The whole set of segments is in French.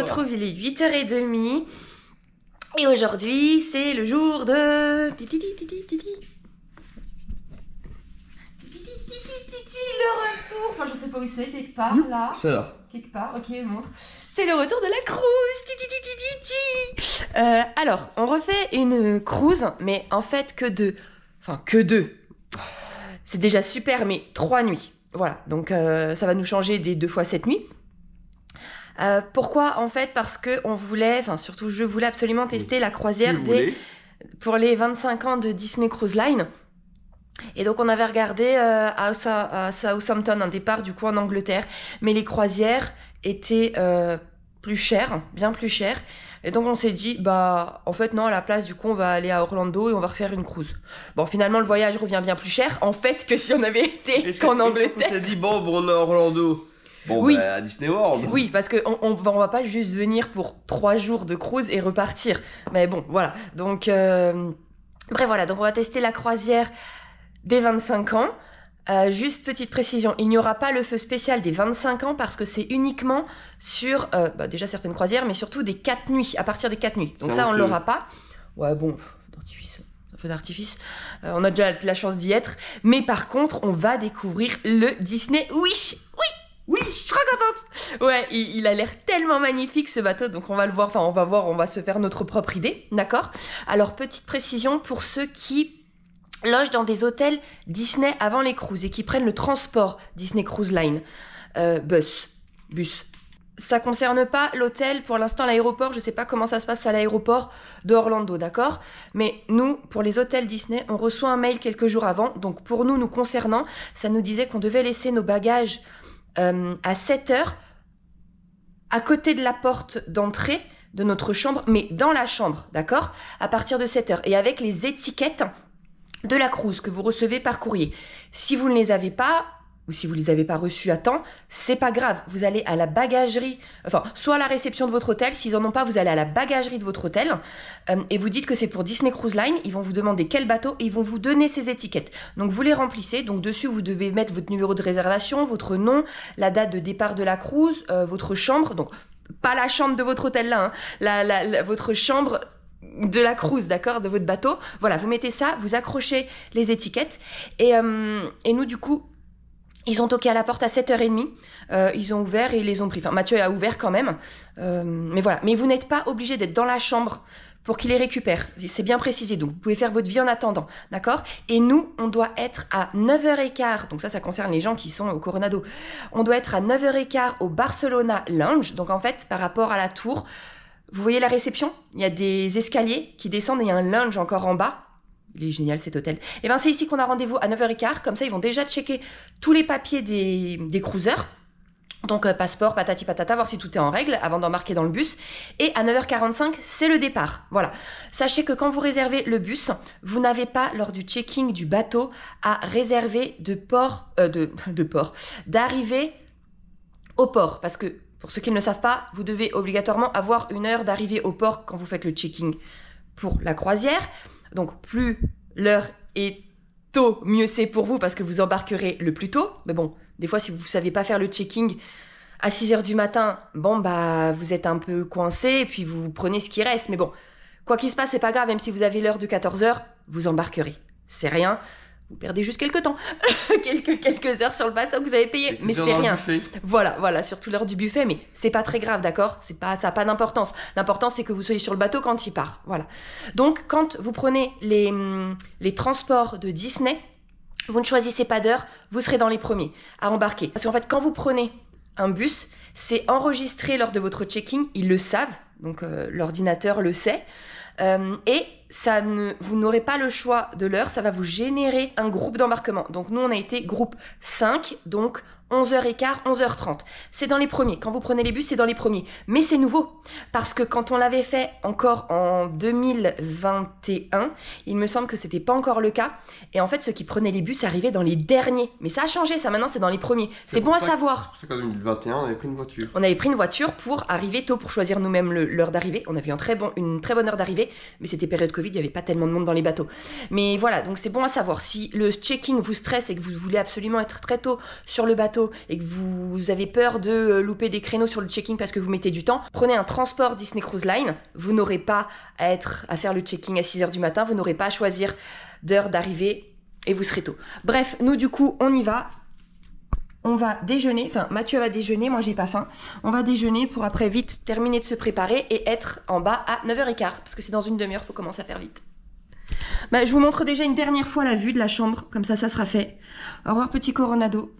retrouve, il est 8h30. Et aujourd'hui, c'est le jour de... Le retour. Enfin, je sais pas où c'est, quelque part, là. C'est là. Quelque part, ok, montre. C'est le retour de la cruise. Alors, on refait une cruise, mais en fait que deux. Enfin, que deux. C'est déjà super, mais 3 nuits. Voilà, donc ça va nous changer des 2 fois 7 nuits. Pourquoi? En fait, parce que on voulait, enfin surtout je voulais absolument tester la croisière pour les 25 ans de Disney Cruise Line. Et donc on avait regardé à Southampton un départ du coup en Angleterre, mais les croisières étaient plus chères, bien plus chères. Et donc on s'est dit, bah en fait non, à la place du coup on va aller à Orlando et on va refaire une cruise. Bon, finalement le voyage revient bien plus cher en fait que si on avait été qu'en Angleterre. On s'est dit bon on est à Orlando. Bon, oui. Bah, à Disney World. Oui, parce qu'on va pas juste venir pour 3 jours de cruise et repartir. Mais bon, voilà. Donc, bref, voilà. Donc, on va tester la croisière des 25 ans. Juste petite précision, il n'y aura pas le feu spécial des 25 ans parce que c'est uniquement sur, déjà certaines croisières, mais surtout des 4 nuits, à partir des 4 nuits. Donc ça, on ne l'aura pas. Ouais, bon, un feu d'artifice. On a déjà la chance d'y être. Mais par contre, on va découvrir le Disney Wish. Oui, je suis trop contente. Ouais, il a l'air tellement magnifique ce bateau, donc on va le voir, enfin on va se faire notre propre idée, d'accord? Alors, petite précision pour ceux qui logent dans des hôtels Disney avant les cruises et qui prennent le transport Disney Cruise Line, bus. Ça concerne pas l'hôtel, pour l'instant l'aéroport, je sais pas comment ça se passe à l'aéroport de Orlando, d'accord? Mais nous, pour les hôtels Disney, on reçoit un mail quelques jours avant, donc pour nous concernant, ça nous disait qu'on devait laisser nos bagages à 7h à côté de la porte d'entrée de notre chambre, mais dans la chambre, d'accord? À partir de 7h et avec les étiquettes de la cruise que vous recevez par courrier. Si vous ne les avez pas, ou si vous ne les avez pas reçus à temps, c'est pas grave. Vous allez à la bagagerie, enfin, soit à la réception de votre hôtel. S'ils en ont pas, vous allez à la bagagerie de votre hôtel et vous dites que c'est pour Disney Cruise Line. Ils vont vous demander quel bateau et ils vont vous donner ces étiquettes. Donc, vous les remplissez. Donc, dessus, vous devez mettre votre numéro de réservation, votre nom, la date de départ de la cruise, votre chambre. Donc, pas la chambre de votre hôtel là, hein, votre chambre de la cruise, d'accord, de votre bateau. Voilà, vous mettez ça, vous accrochez les étiquettes et nous, du coup, ils ont toqué à la porte à 7h30, ils ont ouvert et ils les ont pris. Enfin, Mathieu a ouvert quand même, mais voilà. Mais vous n'êtes pas obligé d'être dans la chambre pour qu'ils les récupèrent. C'est bien précisé, donc vous pouvez faire votre vie en attendant, d'accord? Et nous, on doit être à 9h15, donc ça concerne les gens qui sont au Coronado. On doit être à 9h15 au Barcelona Lounge, donc en fait, par rapport à la tour, vous voyez la réception? Il y a des escaliers qui descendent et il y a un lounge encore en bas. Il est génial cet hôtel. Et bien c'est ici qu'on a rendez-vous à 9h15. Comme ça, ils vont déjà checker tous les papiers des cruisers. Donc passeport, patati patata, voir si tout est en règle avant d'embarquer dans le bus. Et à 9h45, c'est le départ. Voilà. Sachez que quand vous réservez le bus, vous n'avez pas, lors du checking du bateau, à réserver d'arrivée au port. Parce que, pour ceux qui ne le savent pas, vous devez obligatoirement avoir 1 heure d'arrivée au port quand vous faites le checking pour la croisière. Donc, plus l'heure est tôt, mieux c'est pour vous parce que vous embarquerez le plus tôt. Mais bon, des fois, si vous ne savez pas faire le checking à 6h du matin, bon, bah, vous êtes un peu coincé et puis vous prenez ce qui reste. Mais bon, quoi qu'il se passe, c'est pas grave. Même si vous avez l'heure de 14h, vous embarquerez. C'est rien. Vous perdez juste quelques temps. quelques heures sur le bateau que vous avez payé. Mais c'est rien. Voilà, surtout l'heure du buffet. Mais c'est pas très grave, d'accord? Ça n'a pas d'importance. L'important, c'est que vous soyez sur le bateau quand il part. Voilà. Donc, quand vous prenez les transports de Disney, vous ne choisissez pas d'heure, vous serez dans les premiers à embarquer. Parce qu'en fait, quand vous prenez un bus, c'est enregistré lors de votre checking. Ils le savent. Donc, l'ordinateur le sait. Et vous n'aurez pas le choix de l'heure, ça va vous générer un groupe d'embarquement. Donc nous, on a été groupe 5, donc 11h15, 11h30. C'est dans les premiers. Quand vous prenez les bus, c'est dans les premiers. Mais c'est nouveau. Parce que quand on l'avait fait encore en 2021, il me semble que c'était pas encore le cas. Et en fait, ceux qui prenaient les bus arrivaient dans les derniers. Mais ça a changé, ça maintenant, c'est dans les premiers. C'est bon à savoir. C'est qu'en 2021, on avait pris une voiture. On avait pris une voiture pour arriver tôt, pour choisir nous-mêmes l'heure d'arrivée. On avait une très bonne heure d'arrivée. Mais c'était période Covid, il n'y avait pas tellement de monde dans les bateaux. Mais voilà, donc c'est bon à savoir. Si le checking vous stresse et que vous voulez absolument être très tôt sur le bateau, bateau et que vous avez peur de louper des créneaux sur le check-in parce que vous mettez du temps, prenez un transport Disney Cruise Line. Vous n'aurez pas à faire le check-in à 6h du matin, vous n'aurez pas à choisir d'heure d'arrivée et vous serez tôt. Bref, nous du coup, on y va. On va déjeuner, enfin Mathieu va déjeuner, moi j'ai pas faim. On va déjeuner pour après vite terminer de se préparer et être en bas à 9h15 parce que c'est dans une demi-heure, faut commencer à faire vite. Bah, je vous montre déjà une dernière fois la vue de la chambre, comme ça sera fait. Au revoir petit Coronado.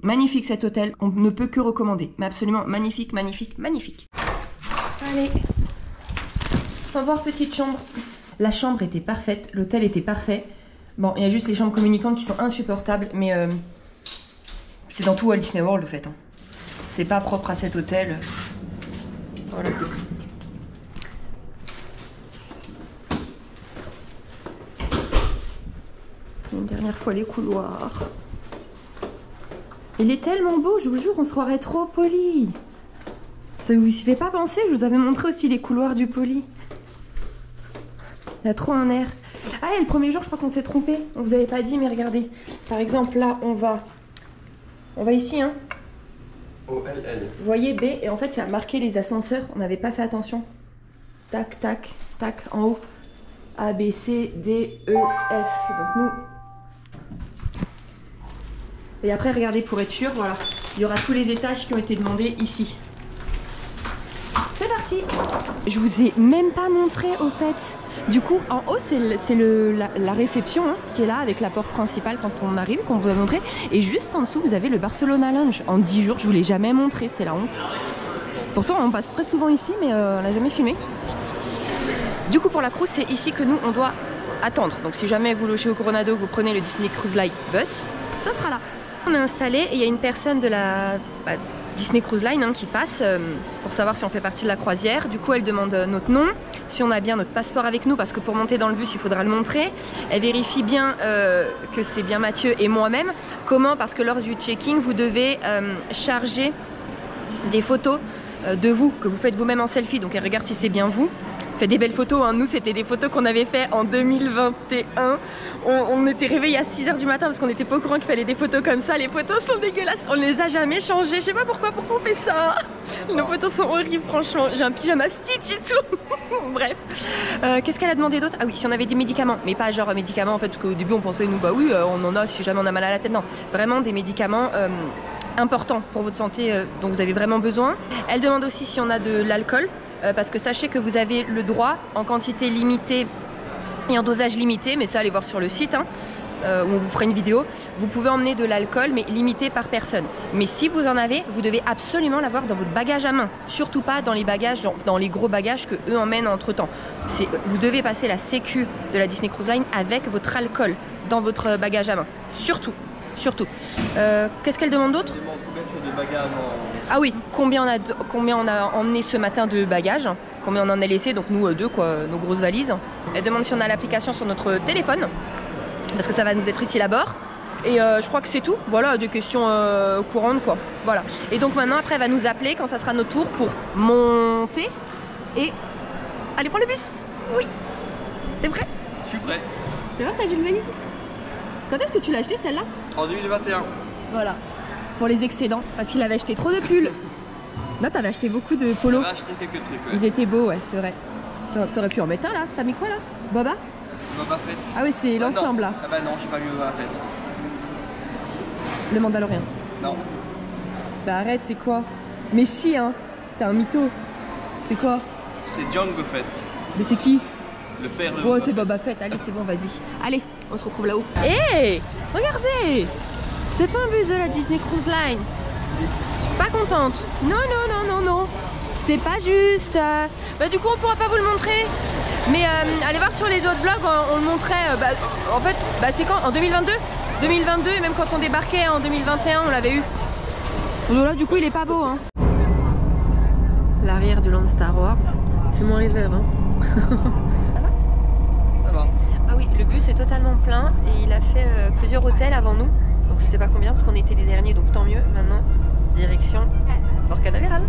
Magnifique cet hôtel, on ne peut que recommander, mais absolument magnifique, magnifique, magnifique. Allez, au revoir petite chambre. La chambre était parfaite, l'hôtel était parfait. Bon, il y a juste les chambres communicantes qui sont insupportables, mais c'est dans tout Walt Disney World, au fait. Hein. C'est pas propre à cet hôtel. Voilà. Une dernière fois, les couloirs. Il est tellement beau, je vous jure, on se croirait trop poli. Ça vous y fait pas penser? Je vous avais montré aussi les couloirs du poli. Il a trop un air. Ah, et le premier jour, je crois qu'on s'est trompé. On vous avait pas dit, mais regardez. Par exemple, là, on va ici, hein. OLL. Vous voyez B, et en fait, il y a marqué les ascenseurs. On n'avait pas fait attention. Tac, tac, tac, en haut. A, B, C, D, E, F. Donc nous... Et après, regardez, pour être sûr, voilà. Il y aura tous les étages qui ont été demandés ici. C'est parti. Je vous ai même pas montré, au fait. Du coup, en haut, c'est la réception hein, qui est là avec la porte principale quand on arrive, qu'on vous a montré. Et juste en dessous, vous avez le Barcelona Lounge. En 10 jours, je vous l'ai jamais montré, c'est la honte. Pourtant, on passe très souvent ici, mais on l'a jamais filmé. Du coup, pour la cruise, c'est ici que nous, on doit attendre. Donc, si jamais vous logez au Coronado, vous prenez le Disney Cruise Line Bus, ça sera là. On est installé et il y a une personne de la Disney Cruise Line hein, qui passe pour savoir si on fait partie de la croisière. Du coup, elle demande notre nom, si on a bien notre passeport avec nous, parce que pour monter dans le bus, il faudra le montrer. Elle vérifie bien que c'est bien Mathieu et moi-même. Comment? Parce que lors du check-in, vous devez charger des photos de vous, que vous faites vous-même en selfie. Donc, elle regarde si c'est bien vous. Fait des belles photos, hein. Nous c'était des photos qu'on avait fait en 2021. On était réveillés à 6h du matin parce qu'on n'était pas au courant qu'il fallait des photos comme ça. Les photos sont dégueulasses, on les a jamais changées. Je sais pas pourquoi on fait ça. Nos photos sont horribles franchement. J'ai un pyjama Stitch et tout. Bref. Qu'est-ce qu'elle a demandé d'autre? Ah oui, si on avait des médicaments, mais pas genre médicaments en fait, parce qu'au début on pensait nous bah oui on en a si jamais on a mal à la tête. Non, vraiment des médicaments importants pour votre santé dont vous avez vraiment besoin. Elle demande aussi si on a de l'alcool. Parce que sachez que vous avez le droit en quantité limitée et en dosage limité, mais ça allez voir sur le site hein, où on vous fera une vidéo. Vous pouvez emmener de l'alcool mais limité par personne. Mais si vous en avez, vous devez absolument l'avoir dans votre bagage à main. Surtout pas dans les bagages, dans les gros bagages que eux emmènent entre temps. Vous devez passer la sécu de la Disney Cruise Line avec votre alcool dans votre bagage à main. Surtout. Qu'est-ce qu'elle demande d'autre? Ah oui, combien on a emmené ce matin de bagages, combien on en a laissé, donc nous deux quoi, nos grosses valises. Elle demande si on a l'application sur notre téléphone, parce que ça va nous être utile à bord. Et je crois que c'est tout, voilà, des questions courantes quoi, voilà. Et donc maintenant après elle va nous appeler quand ça sera notre tour pour monter et aller prendre le bus. Oui, t'es prêt? Je suis prêt. Tu vas voir ta jolie valise? Quand est-ce que tu l'as acheté celle-là? En 2021. Voilà. Pour les excédents, parce qu'il avait acheté trop de pulls. Non, t'avais acheté beaucoup de polos. J'avais acheté quelques trucs, ouais. Ils étaient beaux, ouais, c'est vrai. T'aurais pu en mettre un là. T'as mis quoi là? Boba? Boba Fett. Ah oui, c'est l'ensemble là. Ah bah non, j'ai pas lu Boba Fett. Le Mandalorian. Non. Bah arrête, c'est quoi? Mais si, hein. T'es un mytho. C'est quoi? C'est Jango Fett. Mais c'est qui? Le père de Oh, Boba c'est Fett. Boba Fett. Allez, c'est bon, vas-y. Allez, on se retrouve là-haut. Hé, regardez! C'est pas un bus de la Disney Cruise Line. Pas contente. Non. C'est pas juste. Bah du coup on pourra pas vous le montrer. Mais allez voir sur les autres vlogs, on le montrait. En fait, c'est quand? En 2022 2022 et même quand on débarquait en 2021 on l'avait eu. Donc là du coup il est pas beau hein. L'arrière de Land Star Wars. C'est mon rêveur hein. Ça va. Ah oui, le bus est totalement plein et il a fait plusieurs hôtels avant nous. Donc je sais pas combien parce qu'on était les derniers donc tant mieux. Maintenant, direction Port Canaveral.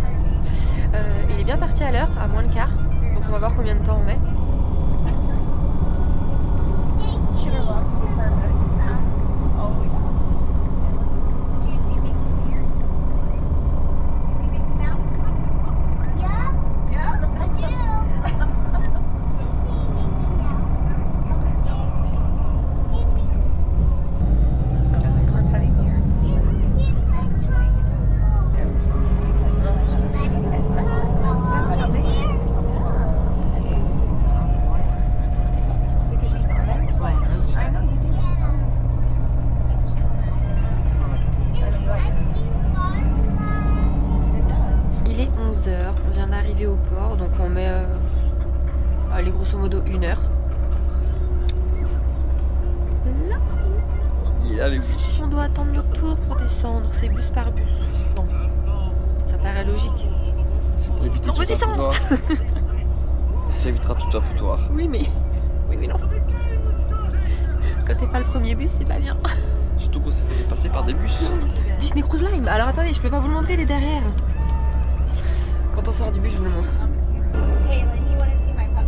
Il est bien parti à l'heure, à moins le quart. Donc on va voir combien de temps on met. Allez, grosso modo 1 heure. Là, Il a les bus. on doit attendre notre tour pour descendre. C'est bus par bus. Bon, ça paraît logique. Pour éviter On tout peut un descendre. foutoir. Ça évitera tout un foutoir. Oui, mais non. Quand t'es pas le premier bus, c'est pas bien. Surtout qu'on s'est passé par des bus. Disney Cruise Line. Alors attendez, je peux pas vous le montrer, il est derrière. Quand on sort du bus, je vous le montre.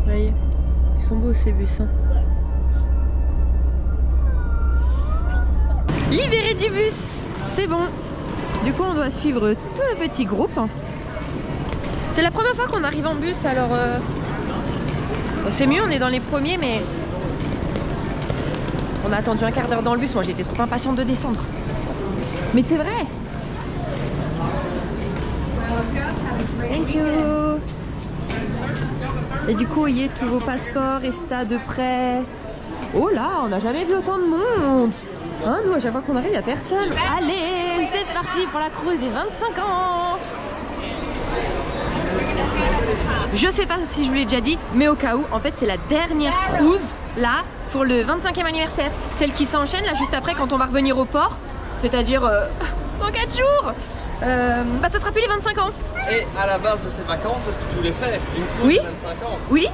Vous voyez, ils sont beaux ces bus. Hein. Libéré du bus, c'est bon. Du coup, on doit suivre tout le petit groupe. C'est la première fois qu'on arrive en bus, alors bon, c'est mieux, on est dans les premiers, mais on a attendu un quart d'heure dans le bus. Moi, j'étais trop impatiente de descendre. Mais c'est vrai. Thank you. Et du coup, vous voyez, tous vos passeports, Resta de près. Oh là, on n'a jamais vu autant de monde. Hein, nous, à chaque fois qu'on arrive, il n'y a personne. Allez, c'est parti pour la cruise des 25 ans. Je sais pas si je vous l'ai déjà dit, mais au cas où, en fait, c'est la dernière cruise, là, pour le 25e anniversaire. Celle qui s'enchaîne, là, juste après, quand on va revenir au port. C'est-à-dire, dans 4 jours. Bah, ça sera plus les 25 ans. Et à la base de ces vacances, est-ce que tu voulais faire une course Oui. de 25 ans? Oui.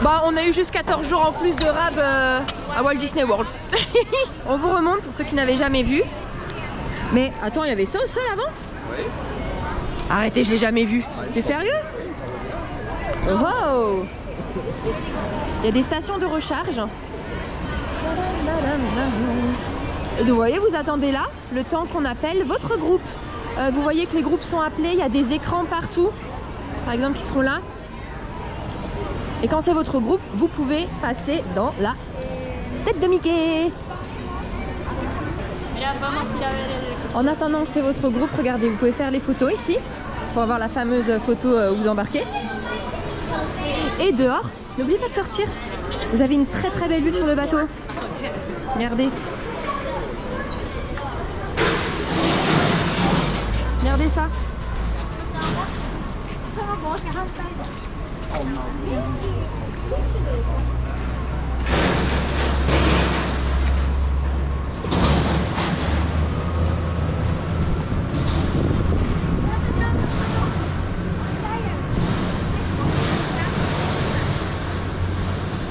Bah, on a eu juste 14 jours en plus de rab à Walt Disney World. On vous remonte pour ceux qui n'avaient jamais vu. Mais attends, il y avait ça au sol avant? Oui. Arrêtez, je l'ai jamais vu. T'es sérieux? Wow. Il y a des stations de recharge. Et vous voyez, vous attendez là le temps qu'on appelle votre groupe. Vous voyez que les groupes sont appelés, il y a des écrans partout, par exemple, qui seront là. Et quand c'est votre groupe, vous pouvez passer dans la tête de Mickey. En attendant que c'est votre groupe, regardez, vous pouvez faire les photos ici, pour avoir la fameuse photo où vous embarquez. Et dehors, n'oubliez pas de sortir. Vous avez une très très belle vue sur le bateau. Regardez. Regardez ça.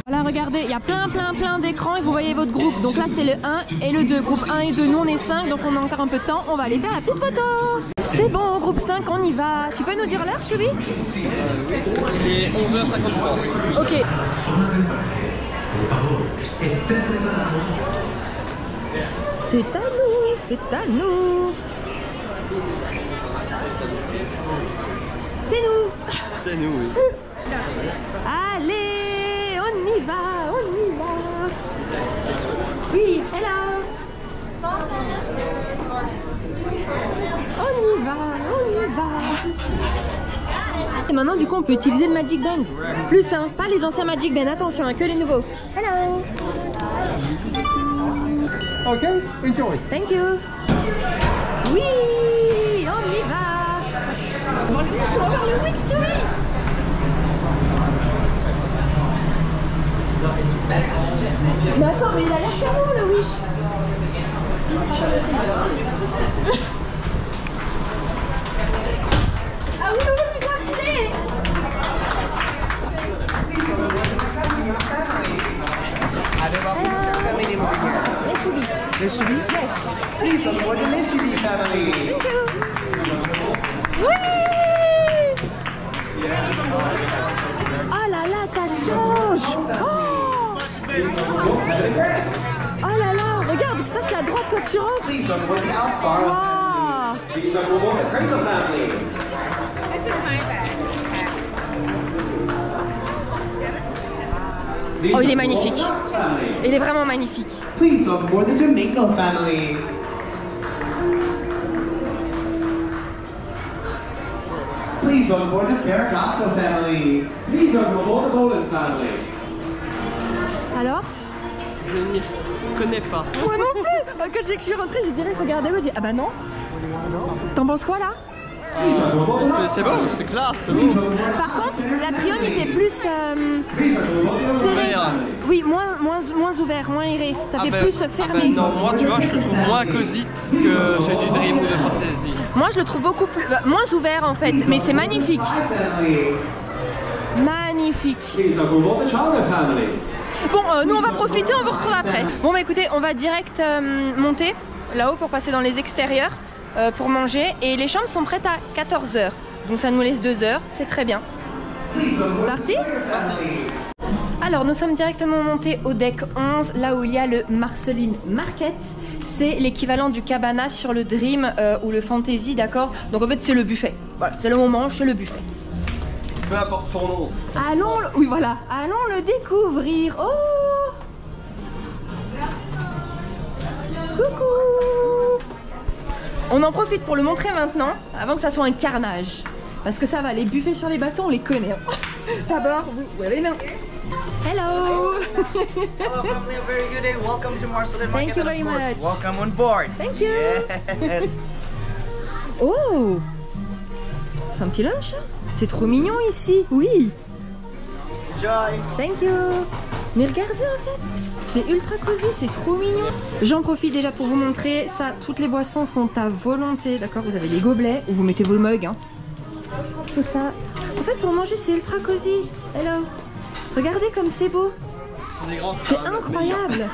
Voilà, regardez, il y a plein d'écrans et vous voyez votre groupe. Donc là, c'est le 1 et le 2. Groupe 1 et 2, nous on est 5, donc on a encore un peu de temps. On va aller faire la petite photo. C'est bon, groupe 5, on y va. Tu peux nous dire l'heure, Choubi? Oui, il est 11h53. Ok. C'est à nous, c'est à nous. C'est nous. C'est nous, oui. Allez, on y va, on y va. Oui, hello. On y va, on y va. Et maintenant, du coup, on peut utiliser le Magic Band. Plus, hein, pas les anciens Magic Band, attention, hein, que les nouveaux. Hello. Ok, enjoy. Thank you. Oui, on y va. On va voir le Wish, Choubi. Mais attends, mais il a l'air caron, le Wish. Ah oui, on vous a appelé. Les Choubis. Les Choubis? Yes. Please onboard the Les Choubis family. Thank you. Oui. Oh là là, ça change. Oh, oh là là, regarde, ça c'est à droite quand tu rentres. Please onboard the Alfaro Wow. family. Please onboard the Crinkle family. This is my bag. Oh, il est magnifique. Il est vraiment magnifique. Please welcome aboard the Domingo family. Please welcome aboard the Ferragosto family. Please welcome aboard the Boland family. Alors? Je ne m'y connais pas. Moi non plus. Quand je suis rentrée, j'ai direct regardé où j'ai dit ah bah non. T'en penses quoi là? Please welcome aboard the C'est bon, c'est classe, c'est Please bon. welcome aboard Par contre, la Triumph il fait plus plus serré. Oui, moins ouvert, moins aéré. Ça fait plus fermé. Non, moi tu vois, je le trouve moins cosy que celui du Dream ou de Fantasy. Moi je le trouve beaucoup plus, moins ouvert en fait, mais c'est magnifique. Magnifique. Bon, nous on va profiter, on vous retrouve après. Bon bah écoutez, on va direct monter là-haut pour passer dans les extérieurs pour manger. Et les chambres sont prêtes à 14 h. Donc ça nous laisse 2 heures, c'est très bien. C'est parti? Alors nous sommes directement montés au deck 11, là où il y a le Marceline Market. C'est l'équivalent du Cabana sur le Dream ou le Fantasy, d'accord? Donc en fait c'est le buffet. Voilà, c'est le moment, c'est le buffet. Peu importe son nom. Allons, oui voilà, allons le découvrir. Oh! Coucou! On en profite pour le montrer maintenant, avant que ça soit un carnage. Parce que ça va, les buffets sur les bateaux, on les connaît. D'abord, vous avez les mains. Hello! Hello family, a very good day. Welcome to Marceline Market. Thank you very and of course, much. welcome on board. Thank you! Yes. Oh! C'est un petit lunch? C'est trop mignon ici! Oui! Enjoy. Thank you! Mais regardez en fait! C'est ultra cosy, c'est trop mignon! J'en profite déjà pour vous montrer ça. Toutes les boissons sont à volonté, d'accord? Vous avez des gobelets où vous mettez vos mugs, hein. Tout ça. En fait, pour manger, c'est ultra cosy. Hello! Regardez comme c'est beau! C'est incroyable!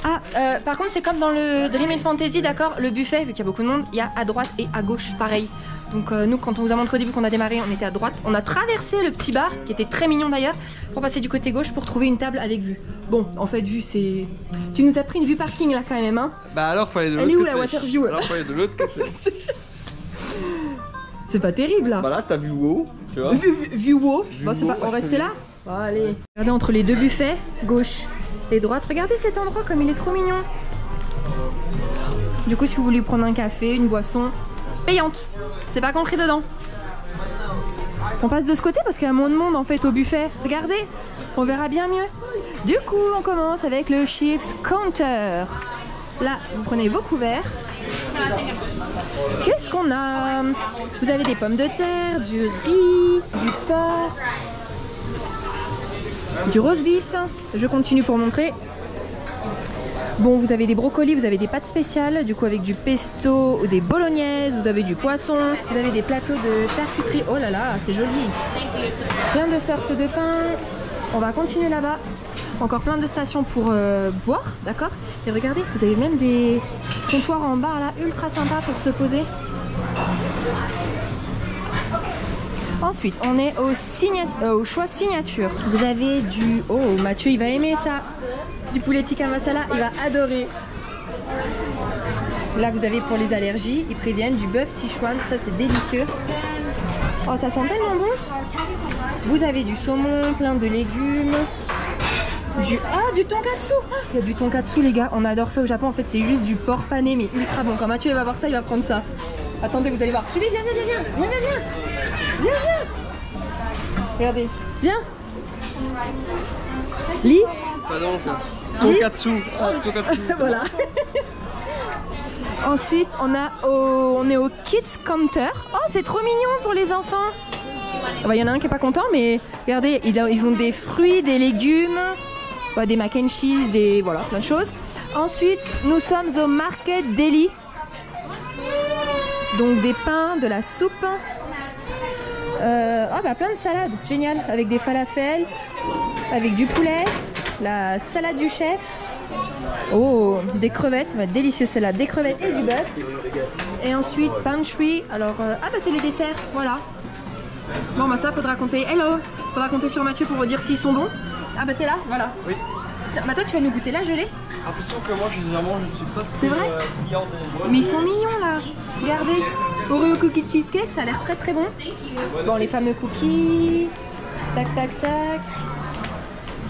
Ah, par contre, c'est comme dans le Dream and Fantasy, d'accord? Le buffet, vu qu'il y a beaucoup de monde, il y a à droite et à gauche, pareil. Donc nous, quand on vous a montré au début qu'on a démarré, on était à droite. On a traversé le petit bar, qui était très mignon d'ailleurs, pour passer du côté gauche pour trouver une table avec vue. Bon, en fait, vue, c'est... Tu nous as pris une vue parking là quand même, hein? Bah alors, faut aller de l'autre côté. Elle est où côté. la water view? Alors, faut aller de l'autre côté. C'est pas terrible là. Bah là, t'as vu haut, tu vois. Vue haut. Bon, c'est pas... On reste là? Bon, allez. Regardez entre les deux buffets, gauche et droite. Regardez cet endroit comme il est trop mignon. Du coup, si vous voulez prendre un café, une boisson payante, c'est pas compris dedans. On passe de ce côté parce qu'il y a moins de monde en fait au buffet. Regardez, on verra bien mieux. Du coup, on commence avec le Chiefs Counter. Là, vous prenez vos couverts. Qu'est-ce qu'on a? Vous avez des pommes de terre, du riz, du porc, du roast beef. Je continue pour montrer. Bon, vous avez des brocolis, vous avez des pâtes spéciales, du coup avec du pesto ou des bolognaises, vous avez du poisson, vous avez des plateaux de charcuterie. Oh là là, c'est joli. Plein de sortes de pain. On va continuer là-bas. Encore plein de stations pour boire, d'accord? Et regardez, vous avez même des comptoirs en bar là, ultra sympa pour se poser. Ensuite, on est au choix signature. Vous avez du... Oh, Mathieu, il va aimer ça. Du poulet tikka masala, il va adorer. Là, vous avez pour les allergies, ils préviennent du bœuf Sichuan. Ça, c'est délicieux. Oh, ça sent tellement bon. Vous avez du saumon, plein de légumes. Du tonkatsu. Il y a du tonkatsu, les gars. On adore ça au Japon. En fait, c'est juste du porc pané, mais ultra bon. Quand Mathieu va voir ça, il va prendre ça. Attendez, vous allez voir. Suivez, viens. Regardez, viens. Lis. Pas donc. Tonkatsu. Ah, tonkatsu. Voilà. Ensuite, on est au Kids Counter. Oh, c'est trop mignon pour les enfants. Il y en a un qui est pas content, mais regardez, ils ont des fruits, des légumes, des mac and cheese, voilà, plein de choses. Ensuite, nous sommes au Market Deli. Donc des pains, de la soupe. Plein de salades, génial, avec des falafels, avec du poulet, la salade du chef. Oh, des crevettes, ça va être délicieux celle-là, des crevettes et du bœuf. Et ensuite, pantry, alors, c'est les desserts, voilà. Bon ça faudra compter, hello, faudra compter sur Mathieu pour vous dire s'ils sont bons. Ah bah t'es là, voilà. Oui. Bah toi tu vas nous goûter la gelée. Attention que moi, généralement, je ne suis pas C'est vrai mais ils sont mignons là, regardez. Oreo cookie cheesecake, ça a l'air très très bon. Bon, les fameux cookies, tac.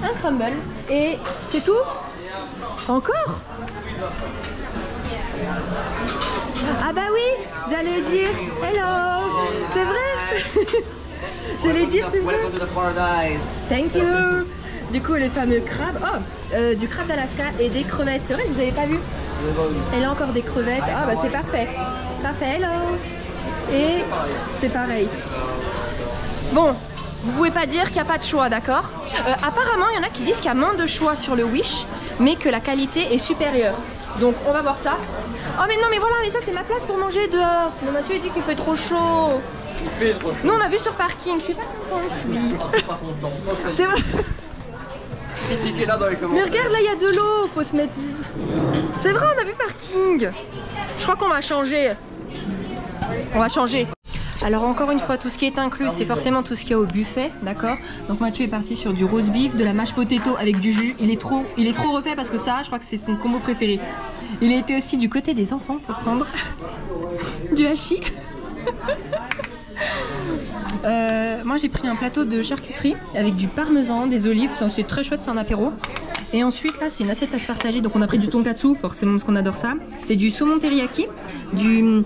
Un crumble, et c'est tout. Encore? Ah bah oui, j'allais dire hello, c'est vrai. J'allais dire c'est vrai. Welcome to the paradise. Thank you. Du coup les fameux crabes, du crabe d'Alaska et des crevettes, c'est vrai que vous n'avez pas vu. Et là encore des crevettes, ah bah c'est parfait. Parfait, hello. Et c'est pareil. Bon, Vous pouvez pas dire qu'il n'y a pas de choix, d'accord? Apparemment, il y en a qui disent qu'il y a moins de choix sur le Wish, mais que la qualité est supérieure. Donc on va voir ça. Oh mais non mais voilà, mais ça c'est ma place pour manger dehors. Mais Mathieu a dit qu'il fait trop chaud. Il fait trop chaud. Nous on a vu sur parking, je suis pas contente. Je suis pas content. C'est vrai. Critiquez là dans les commentaires. Mais regarde là, il y a de l'eau, faut se mettre. C'est vrai, on a vu parking. Je crois qu'on va changer. On va changer. Alors encore une fois, tout ce qui est inclus, c'est forcément tout ce qu'il y a au buffet, d'accord? Donc Mathieu est parti sur du roast beef, de la mashed potato avec du jus. Il est trop refait parce que ça, je crois que c'est son combo préféré. Il a été aussi du côté des enfants pour prendre du hachis. Moi j'ai pris un plateau de charcuterie avec du parmesan, des olives, enfin, c'est très chouette, c'est un apéro. Et ensuite là c'est une assiette à se partager, donc on a pris du tonkatsu, forcément parce qu'on adore ça. C'est du saumon teriyaki, du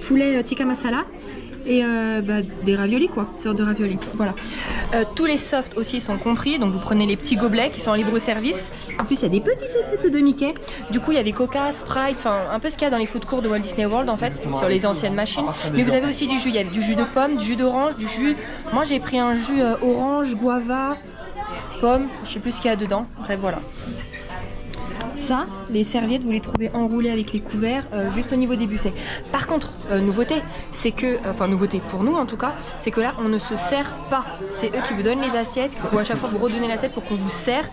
poulet tikka masala et des raviolis quoi, sorte de raviolis, voilà. Tous les softs aussi sont compris, donc vous prenez les petits gobelets qui sont en libre service. En plus il y a des petites têtes de Mickey. Du coup il y avait Coca, Sprite, enfin un peu ce qu'il y a dans les food courts de Walt Disney World en fait, sur les anciennes machines. Mais vous avez aussi du jus, il y a du jus de pomme, du jus d'orange, du jus... Moi j'ai pris un jus orange, guava, pomme, je sais plus ce qu'il y a dedans, bref voilà. Ça, les serviettes, vous les trouvez enroulées avec les couverts juste au niveau des buffets. Par contre, nouveauté, c'est que, enfin nouveauté pour nous en tout cas, c'est que là on ne se sert pas. C'est eux qui vous donnent les assiettes, qu'il faut à chaque fois vous redonner l'assiette pour qu'on vous sert.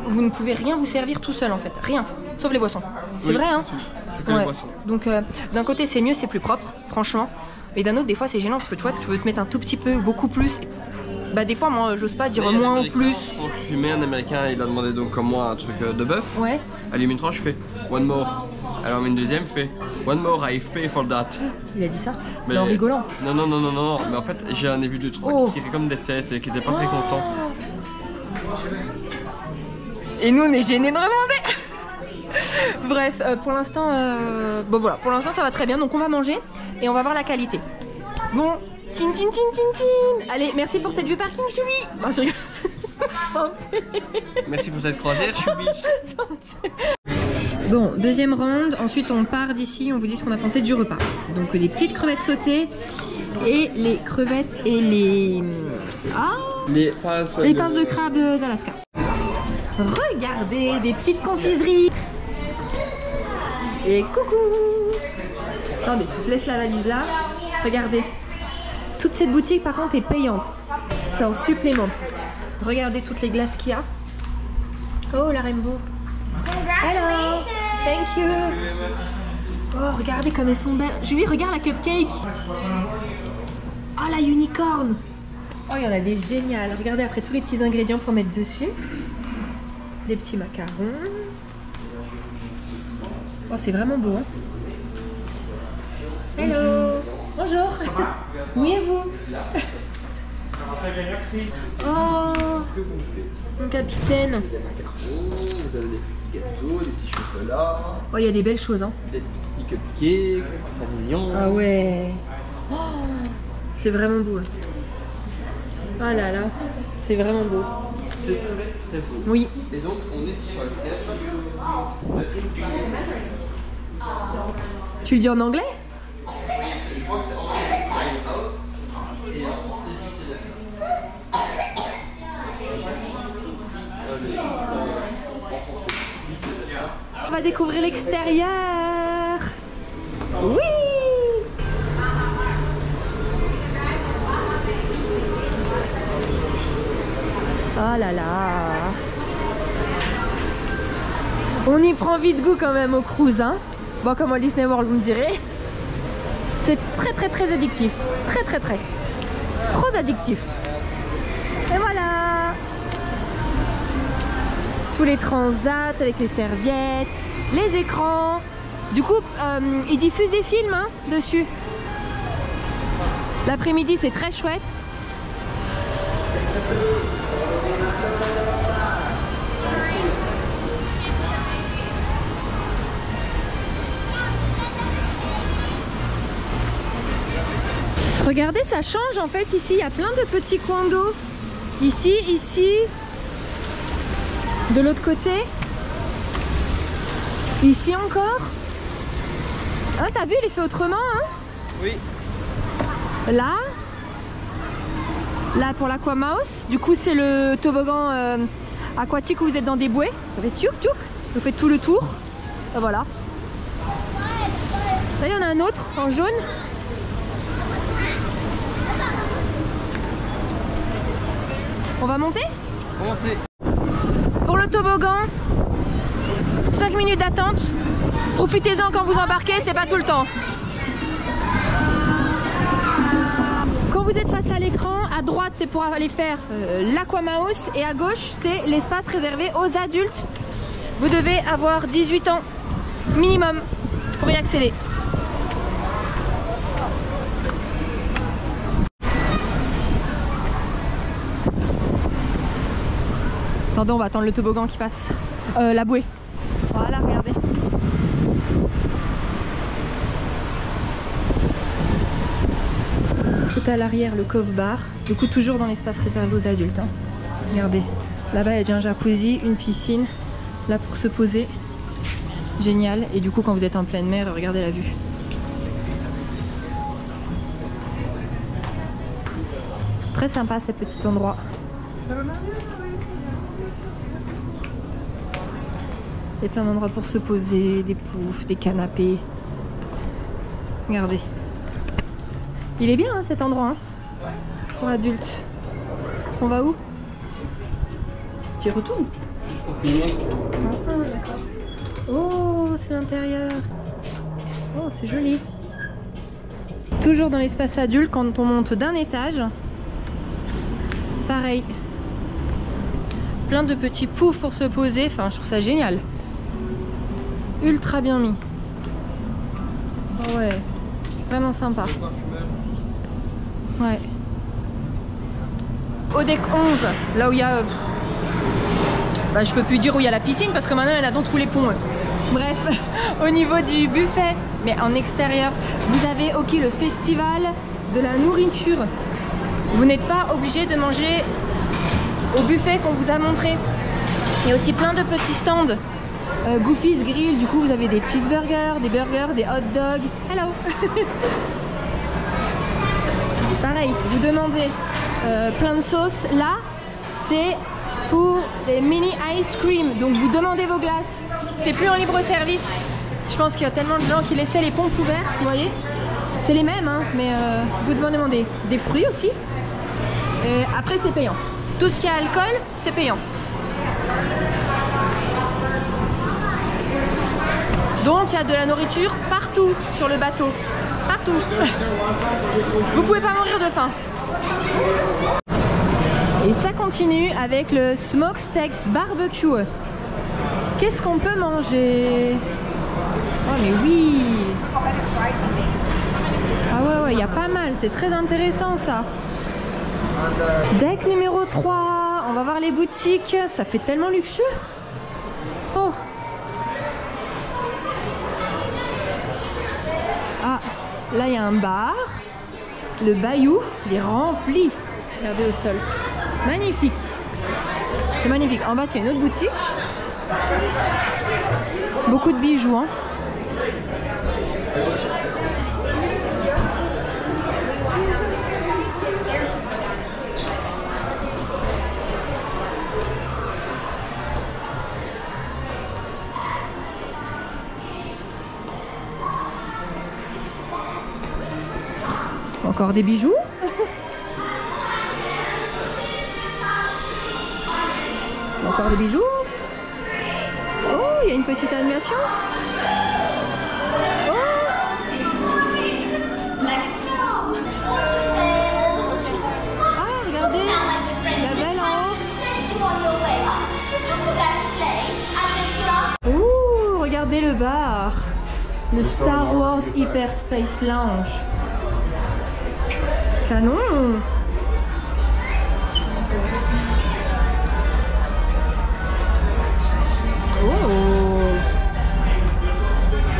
Vous ne pouvez rien vous servir tout seul en fait, rien, sauf les boissons. C'est vrai hein? C'est que les boissons. Donc d'un côté c'est mieux, c'est plus propre, franchement. Mais d'un autre des fois c'est gênant parce que tu vois, tu veux te mettre un tout petit peu, beaucoup plus. Bah des fois moi j'ose pas dire moins ou plus. Pour fumer, un américain il a demandé donc comme moi un truc de bœuf. Ouais. Allume une tranche, je fais one more. Alors une deuxième, je fais one more, I've paid for that. Il a dit ça? Mais en rigolant. Non, mais en fait j'en ai vu 2-3 qui tiraient comme des têtes et qui étaient pas très contents. Et nous on est gênés de demander. Bref, pour l'instant, bon voilà, pour l'instant ça va très bien, donc on va manger et on va voir la qualité. Bon. Tchin tchin tchin tchin tchin. Allez, merci pour cette vue parking, Choubi. Non, je rigole. Santé. Merci pour cette croisière, Choubi. Bon, deuxième round. Ensuite, on part d'ici. On vous dit ce qu'on a pensé du repas. Donc, des petites crevettes sautées et les crevettes et les... Les pinces de crabe d'Alaska. Regardez, des petites confiseries. Et coucou. Attendez, je laisse la valise là. Regardez. Toute cette boutique par contre est payante. C'est en supplément. Regardez toutes les glaces qu'il y a. Oh la Rainbow. Hello. Thank you. Oh regardez comme elles sont belles. Julie regarde la cupcake. Oh la unicorn. Oh il y en a des géniales. Regardez après tous les petits ingrédients pour mettre dessus. Des petits macarons. Oh c'est vraiment beau hein. Hello. Bonjour. Ça va? Oui et vous? Ça va très bien, merci. Oh, mon capitaine. Des macarons, vous avez des petits gâteaux, des petits chocolats. Oh, il y a des belles choses hein. Des petits cupcakes, très mignons. Ah ouais. Oh, c'est vraiment beau. Oh là là, c'est vraiment beau. C'est très beau. Oui. Et donc on est sur le thème. Tu le dis en anglais? Je crois que c'est en anglais, et en français, On va découvrir l'extérieur. Oui. Oh là là. On y prend vite goût quand même au cruise hein. Bon comme au Disney World vous me direz. C'est très addictif. Très. Trop addictif. Et voilà. Tous les transats avec les serviettes, les écrans. Du coup, ils diffusent des films hein, dessus. L'après-midi, c'est très chouette. Regardez, ça change en fait ici, il y a plein de petits coins d'eau. Ici, de l'autre côté. Ici encore. Hein, t'as vu, il est fait autrement, hein? Oui. Là. Là pour l'Aquamouse, du coup c'est le toboggan aquatique où vous êtes dans des bouées. Vous faites tchouk tchouk, vous faites tout le tour. Et voilà. Là il y en a un autre en jaune. On va monter? Montez. Pour le toboggan, 5 minutes d'attente. Profitez-en quand vous embarquez, c'est pas tout le temps. Quand vous êtes face à l'écran, à droite c'est pour aller faire l'Aquamouse et à gauche c'est l'espace réservé aux adultes. Vous devez avoir 18 ans minimum pour y accéder. Attendez, on va attendre le toboggan qui passe. La bouée. Voilà, regardez. Tout à l'arrière, le Cove Bar. Du coup, toujours dans l'espace réservé aux adultes. Hein. Regardez. Là-bas, il y a déjà un jacuzzi, une piscine. Là, pour se poser. Génial. Et du coup, quand vous êtes en pleine mer, regardez la vue. Très sympa, ce petit endroit. Il y a plein d'endroits pour se poser, des poufs, des canapés. Regardez. Il est bien hein, cet endroit hein, pour adultes. On va où? Tu y retournes? Juste pour filmer. Ah, d'accord. Oh, c'est l'intérieur. Oh, c'est joli. Toujours dans l'espace adulte, quand on monte d'un étage. Pareil. Plein de petits poufs pour se poser. Enfin, je trouve ça génial. Ultra bien mis. Oh ouais, vraiment sympa. Ouais. Au deck 11, là où il y a... je peux plus dire où il y a la piscine parce que maintenant il y en a dans tous les ponts. Bref, au niveau du buffet, mais en extérieur, vous avez ok le festival de la nourriture. Vous n'êtes pas obligé de manger au buffet qu'on vous a montré. Il y a aussi plein de petits stands. Goofy's Grill, du coup vous avez des cheeseburgers, des burgers, des hot dogs. Hello. Pareil, vous demandez plein de sauces. Là, c'est pour les mini ice cream. Donc vous demandez vos glaces. C'est plus en libre service. Je pense qu'il y a tellement de gens qui laissaient les pompes ouvertes, vous voyez. C'est les mêmes, hein, mais vous devez demander des fruits aussi. Et après, c'est payant. Tout ce qui a alcool, c'est payant. Donc il y a de la nourriture partout sur le bateau. Partout. Vous pouvez pas mourir de faim. Et ça continue avec le Smoke Steaks Barbecue. Qu'est-ce qu'on peut manger? Oh mais oui. Ah ouais, il y a pas mal. C'est très intéressant ça. Deck numéro 3. On va voir les boutiques. Ça fait tellement luxueux. Oh. Ah, là il y a un bar. Le bayou, il est rempli. Regardez au sol. Magnifique. C'est magnifique. En bas, il y a une autre boutique. Beaucoup de bijoux. Hein. Encore des bijoux. Encore des bijoux. Oh, il y a une petite animation. Oh. Ah, regardez. La belle en haut. Ouh, regardez le bar. Le Star Wars Hyperspace Lounge. Canon.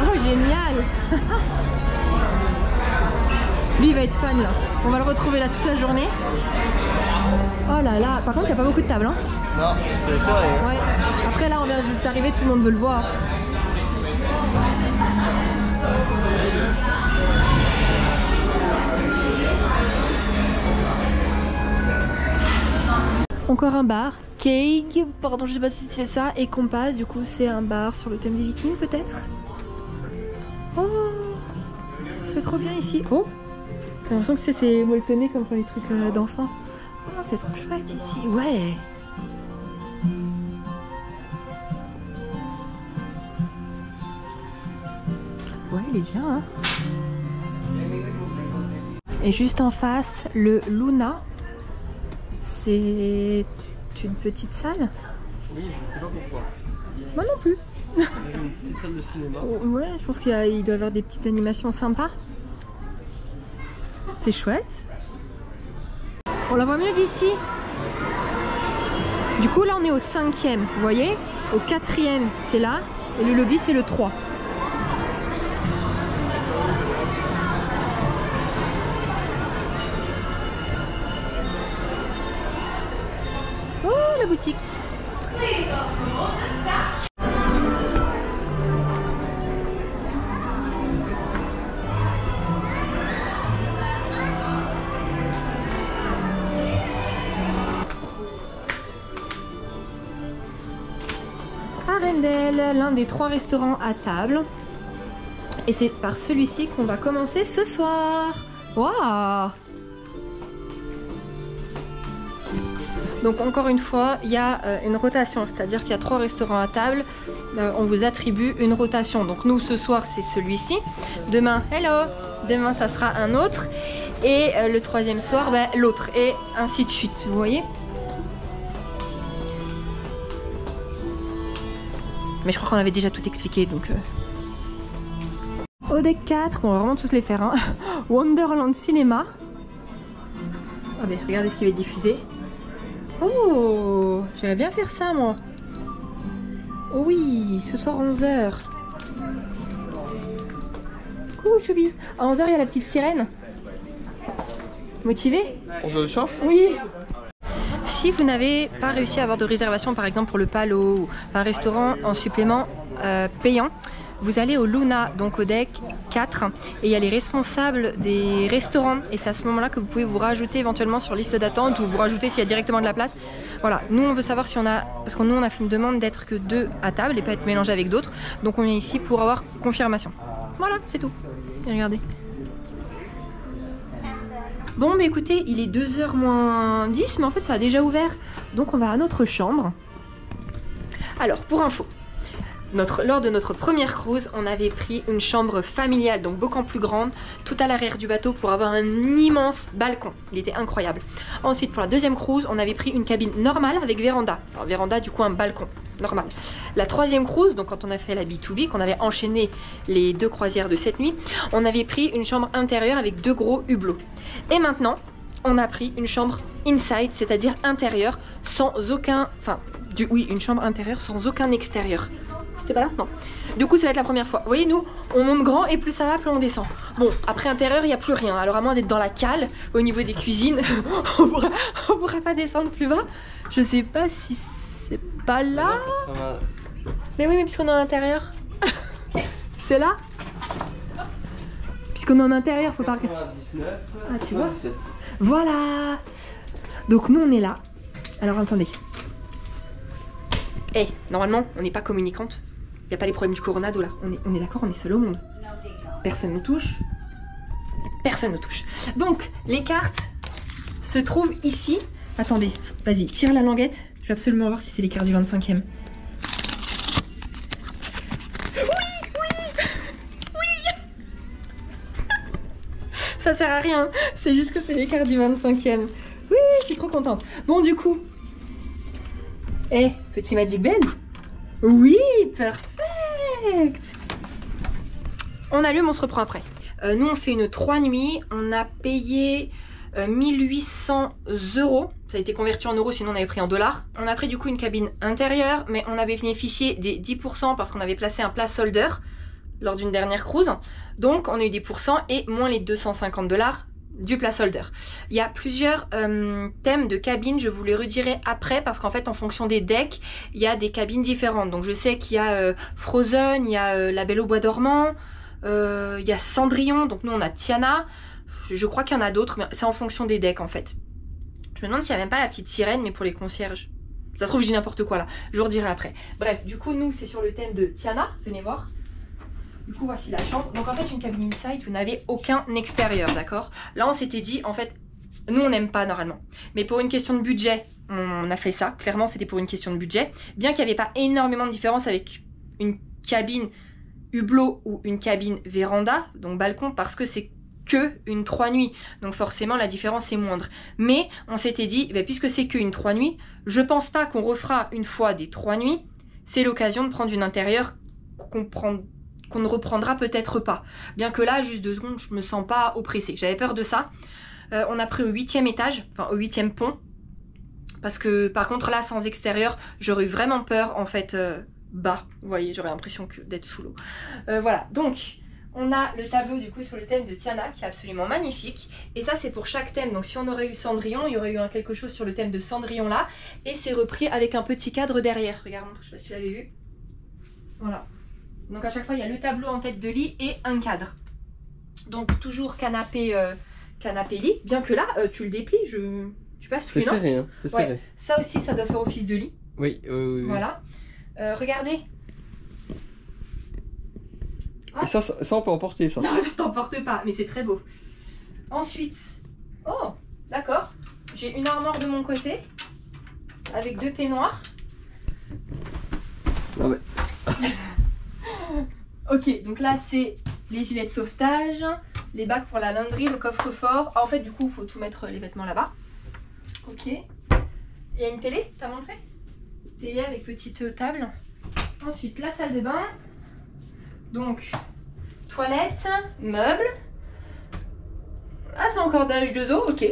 Oh génial. Lui il va être fan là. On va le retrouver là toute la journée. Oh là là. Par contre il n'y a pas beaucoup de tables hein. Non, c'est vrai. Ouais. Après là on vient juste d'arriver, tout le monde veut le voir. encore un bar. Cake, pardon, je sais pas si c'est ça. Et Compass, du coup, c'est un bar sur le thème des Vikings, peut-être. Oh, c'est trop bien ici. Oh, j'ai l'impression que c'est molletonné comme pour les trucs d'enfants. Oh, c'est trop chouette ici. Ouais. Ouais, il est bien, hein. Et juste en face, le Luna. C'est une petite salle. Oui, je sais pas pourquoi. Moi non plus. Il y a une petite salle de cinéma. Ouais, je pense qu'il doit y avoir des petites animations sympas. C'est chouette. On la voit mieux d'ici. Du coup, là, on est au 5e, vous voyez? Au 4e, c'est là. Et le lobby, c'est le 3. Oh, la boutique. Arendelle, l'un des 3 restaurants à table. Et c'est par celui-ci qu'on va commencer ce soir. Waouh! Donc encore une fois, il y a une rotation, c'est-à-dire qu'il y a 3 restaurants à table. On vous attribue une rotation. Donc nous, ce soir, c'est celui-ci. Demain, hello! Demain, ça sera un autre. Et le 3e soir, bah, l'autre. Et ainsi de suite, vous voyez? Mais je crois qu'on avait déjà tout expliqué, donc... Au deck 4, on va vraiment tous les faire, hein. Wonderland Cinéma. Ah ben, regardez ce qui va être diffusé. Oh, j'aimerais bien faire ça, moi. Oh oui, ce soir 11h. Coucou, Choubi. À 11h, il y a la petite sirène. Motivé? On se chauffe? Oui. Si vous n'avez pas réussi à avoir de réservation, par exemple pour le Palo ou un restaurant en supplément payant, vous allez au Luna, donc au deck 4, et il y a les responsables des restaurants, et c'est à ce moment-là que vous pouvez vous rajouter éventuellement sur liste d'attente ou vous rajouter s'il y a directement de la place. Voilà, nous on veut savoir si on a, parce que nous on a fait une demande d'être que 2 à table et pas être mélangé avec d'autres, donc on vient ici pour avoir confirmation. Voilà, c'est tout. Et regardez. Bon, bah écoutez, il est 2h moins 10, mais en fait ça a déjà ouvert. Donc on va à notre chambre. Alors, pour info, lors de notre première cruise, on avait pris une chambre familiale, donc beaucoup plus grande, tout à l'arrière du bateau pour avoir un immense balcon. Il était incroyable. Ensuite, pour la deuxième cruise, on avait pris une cabine normale avec véranda. Alors, véranda, du coup, un balcon normal. La troisième cruise, donc quand on a fait la B2B, qu'on avait enchaîné les 2 croisières de cette nuit, on avait pris une chambre intérieure avec 2 gros hublots. Et maintenant, on a pris une chambre inside, c'est-à-dire intérieure, sans aucun... Enfin, oui, une chambre intérieure sans aucun extérieur. C'était pas là? Non. Du coup, ça va être la première fois. Vous voyez, nous, on monte grand et plus ça va, plus on descend. Bon, après intérieur, il n'y a plus rien. Alors à moins d'être dans la cale, au niveau des cuisines, on pourra pas descendre plus bas. Je sais pas si c'est pas là. Mais oui, mais puisqu'on est à l'intérieur. C'est là? Puisqu'on est en intérieur, faut pas... 99, ah, tu vois? 97. Voilà. Donc nous, on est là. Alors attendez. Eh, normalement, on n'est pas communicante. Il n'y a pas les problèmes du coronado là. On est d'accord, on est seul au monde. Personne nous touche. Personne nous touche. Donc, les cartes se trouvent ici. Attendez, vas-y, tire la languette. Je vais absolument voir si c'est les cartes du 25e. Ça sert à rien, c'est juste que c'est les cartes du 25e. Oui, je suis trop contente. Bon, du coup... Eh, petit Magic Band. Oui, perfect. On allume, on se reprend après. Nous, on fait une 3 nuits. On a payé 1800 €. Ça a été converti en euros, sinon on avait pris en dollars. On a pris du coup une cabine intérieure, mais on avait bénéficié des 10% parce qu'on avait placé un placeholder lors d'une dernière cruise. Donc on a eu des pourcents et moins les 250 $ du placeholder. Il y a plusieurs thèmes de cabines, je vous les redirai après parce qu'en fait en fonction des decks, il y a des cabines différentes. Donc je sais qu'il y a Frozen, il y a La Belle au Bois dormant, il y a Cendrillon, donc nous on a Tiana. Je crois qu'il y en a d'autres, mais c'est en fonction des decks en fait. Je me demande s'il n'y a même pas la petite sirène, mais pour les concierges. Ça se trouve, je dis n'importe quoi là. Je vous redirai après. Bref, du coup, nous, c'est sur le thème de Tiana. Venez voir. Du coup, voici la chambre. Donc, en fait, une cabine inside, vous n'avez aucun extérieur, d'accord? Là, on s'était dit, en fait, nous, on n'aime pas normalement. Mais pour une question de budget, on a fait ça. Clairement, c'était pour une question de budget. Bien qu'il n'y avait pas énormément de différence avec une cabine hublot ou une cabine véranda, donc balcon, parce que c'est que une 3 nuits. Donc forcément, la différence est moindre. Mais on s'était dit, puisque c'est que une 3 nuits, je pense pas qu'on refera une fois des 3 nuits. C'est l'occasion de prendre une intérieure qu'on ne reprendra peut-être pas. Bien que là, juste 2 secondes, je me sens pas oppressée. J'avais peur de ça. On a pris au 8e étage, enfin au 8e pont. Parce que par contre là, sans extérieur, j'aurais eu vraiment peur en fait bas. Vous voyez, j'aurais l'impression d'être sous l'eau. Voilà, donc on a le tableau du coup sur le thème de Tiana qui est absolument magnifique. Et ça c'est pour chaque thème. Donc si on aurait eu Cendrillon, il y aurait eu quelque chose sur le thème de Cendrillon là. Et c'est repris avec un petit cadre derrière. Regarde, je sais pas si tu l'avais vu. Voilà. Donc à chaque fois il y a le tableau en tête de lit et un cadre. Donc toujours canapé lit. Bien que là tu le déplies, tu passes plus, c'est non? serré, hein. C'est serré. Ça aussi ça doit faire office de lit. Oui, oui. Voilà. Regardez. Et ça on peut emporter ça. Non, ça t'emporte pas, mais c'est très beau. Ensuite, oh, d'accord. J'ai une armoire de mon côté avec 2 peignoirs. Ah ouais. Ok, donc là c'est les gilets de sauvetage, les bacs pour la lingerie, le coffre-fort. Ah, en fait, du coup, il faut tout mettre les vêtements là-bas. Ok. Il y a une télé, t'as montré? Télé avec petite table. Ensuite, la salle de bain. Donc, toilette, meubles. Ah, c'est encore d'un H2O, ok.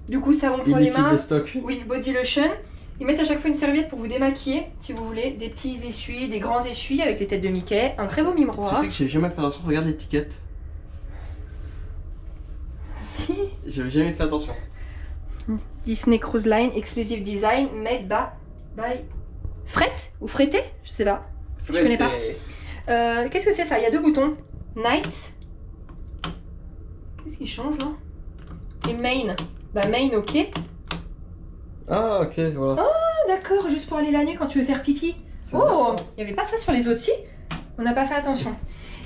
Du coup, savon pour les mains. Oui, body lotion. Ils mettent à chaque fois une serviette pour vous démaquiller, si vous voulez. Des petits essuies, des grands essuies avec les têtes de Mickey. Un très beau miroir. Tu sais que j'ai jamais fait attention, regarde l'étiquette. Si. J'avais jamais fait attention. Disney Cruise Line, exclusive design, made by Fret ou Fretté, je sais pas. Je connais pas. Qu'est-ce que c'est ça? Il y a 2 boutons. Night. Qu'est-ce qui change là? Et main. Bah main, ok. Ah ok, voilà. Ah d'accord, juste pour aller la nuit quand tu veux faire pipi. Oh, il n'y avait pas ça sur les autres, si. On n'a pas fait attention.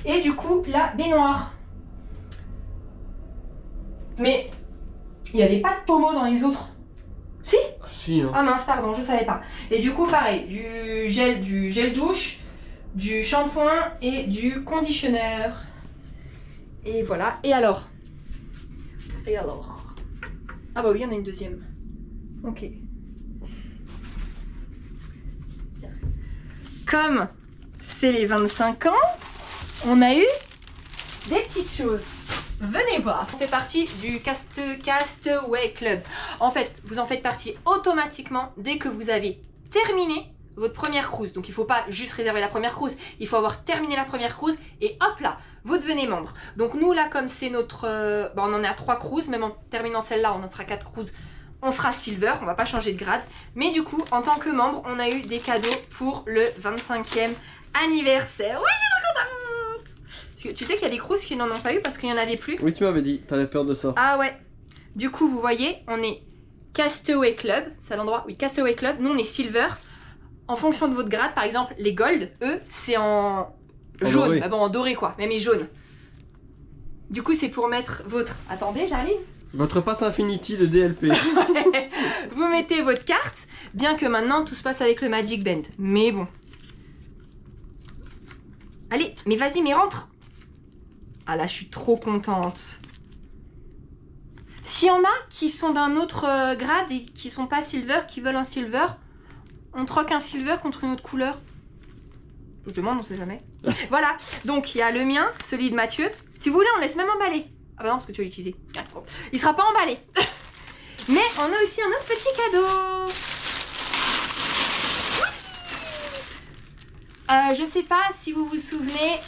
Et du coup, la baignoire. Mais il n'y avait pas de pommeau dans les autres. Si? Ah si, hein. Ah mince, pardon, je savais pas. Et du coup, pareil, du gel douche, du shampoing et du conditionneur. Et voilà. Et alors? Ah bah oui, il y en a une deuxième. Ok. Comme c'est les 25 ans, on a eu des petites choses. Venez voir. On fait partie du Castaway Club. En fait, vous en faites partie automatiquement dès que vous avez terminé votre première cruise. Donc il ne faut pas juste réserver la première cruise, il faut avoir terminé la première cruise et hop là, vous devenez membre. Donc nous là, comme c'est notre... on en est à 3 cruises, même en terminant celle-là, on en sera 4 cruises. On sera silver, on va pas changer de grade. Mais du coup, en tant que membre, on a eu des cadeaux pour le 25e anniversaire. Oui, je suis trop contente. Tu sais qu'il y a des cruises qui n'en ont pas eu parce qu'il n'y en avait plus. Oui, tu m'avais dit, t'avais peur de ça. Ah ouais. Du coup, vous voyez, on est Castaway Club, c'est à l'endroit, oui, Castaway Club. Nous, on est silver. En fonction de votre grade, par exemple, les gold, eux, c'est en jaune. Doré. Ah bon, en doré quoi, même les jaunes. Du coup, c'est pour mettre votre... Attendez, j'arrive. Votre passe Infinity de DLP. Vous mettez votre carte, bien que maintenant tout se passe avec le Magic Band. Mais bon. Allez, mais vas-y, mais rentre. Ah là, je suis trop contente. S'il y en a qui sont d'un autre grade et qui sont pas silver, qui veulent un silver, on troque un silver contre une autre couleur. Je demande, on sait jamais. Voilà, donc il y a le mien, celui de Mathieu. Si vous voulez, on laisse même emballer. Ah bah non, parce que tu vas l'utiliser. Ah, bon. Il sera pas emballé. Mais on a aussi un autre petit cadeau. Je sais pas si vous vous souvenez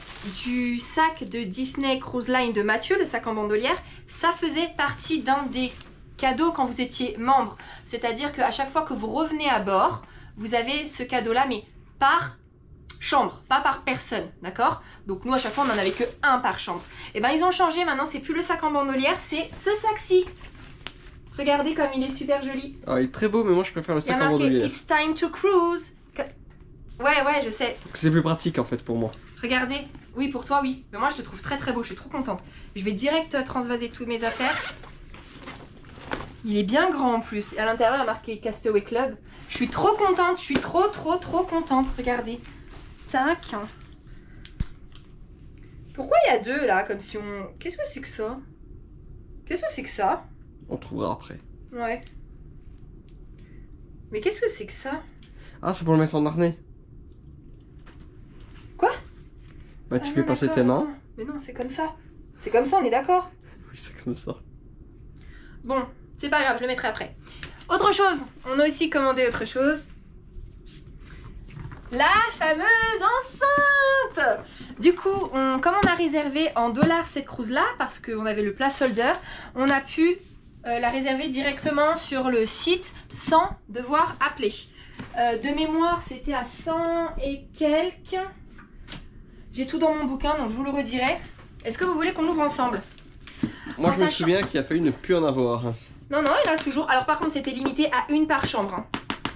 du sac de Disney Cruise Line de Mathieu, le sac en bandolière. Ça faisait partie d'un des cadeaux quand vous étiez membre. C'est-à-dire qu'à chaque fois que vous revenez à bord, vous avez ce cadeau-là, mais par chambre, pas par personne, d'accord? Donc nous à chaque fois on n'en avait que un par chambre. Et ben ils ont changé, maintenant c'est plus le sac en bandolière, c'est ce sac-ci. Regardez comme il est super joli. Ah, il est très beau, mais moi je préfère le Il y a sac à marqué bandoulière. It's time to cruise. Ouais, je sais. C'est plus pratique en fait pour moi. Regardez. Oui, pour toi, oui. Mais moi, je le trouve très très beau. Je suis trop contente. Je vais direct transvaser toutes mes affaires. Il est bien grand en plus. Et à l'intérieur, il y a marqué Castaway Club. Je suis trop contente. Je suis trop contente. Regardez. Tac. Pourquoi il y a deux là, comme si on... Qu'est-ce que c'est que ça? Qu'est-ce que c'est que ça? On trouvera après. Ouais. Mais qu'est-ce que c'est que ça? Ah, c'est pour le mettre en harnais. Quoi? Bah, tu Ah fais non, passer d'accord, tes mains. attends. Mais non, c'est comme ça. C'est comme ça, on est d'accord? Oui, c'est comme ça. Bon, c'est pas grave, je le mettrai après. Autre chose, on a aussi commandé autre chose. La fameuse enceinte. Du coup, comme on a réservé en dollars cette cruise là, parce qu'on avait le placeholder, on a pu la réserver directement sur le site sans devoir appeler. De mémoire, c'était à 100 et quelques. J'ai tout dans mon bouquin, donc je vous le redirai. Est-ce que vous voulez qu'on l'ouvre ensemble? Moi, En je me sachant- souviens qu'il a fallu ne plus en avoir. Non, il a toujours. Alors par contre, c'était limité à une par chambre. Hein.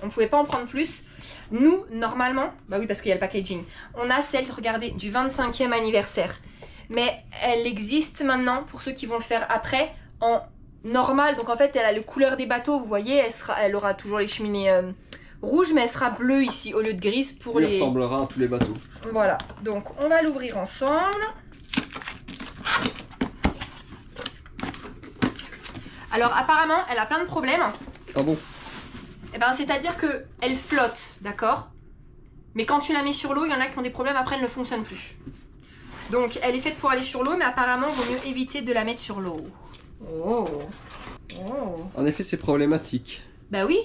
On pouvait pas en prendre plus. Nous, normalement, bah oui, parce qu'il y a le packaging, on a celle, regardez, du 25e anniversaire. Mais elle existe maintenant, pour ceux qui vont le faire après, en normal. Donc en fait, elle a le couleur des bateaux, vous voyez, elle aura toujours les cheminées rouges, mais elle sera bleue ici, au lieu de grise pour Il les... ressemblera à tous les bateaux. Voilà, donc on va l'ouvrir ensemble. Alors apparemment, elle a plein de problèmes. Ah bon? Eh ben, c'est-à-dire que elle flotte, d'accord? Mais quand tu la mets sur l'eau, il y en a qui ont des problèmes, après elle ne fonctionne plus. Donc elle est faite pour aller sur l'eau, mais apparemment, il vaut mieux éviter de la mettre sur l'eau. Oh. En effet, c'est problématique. Bah oui,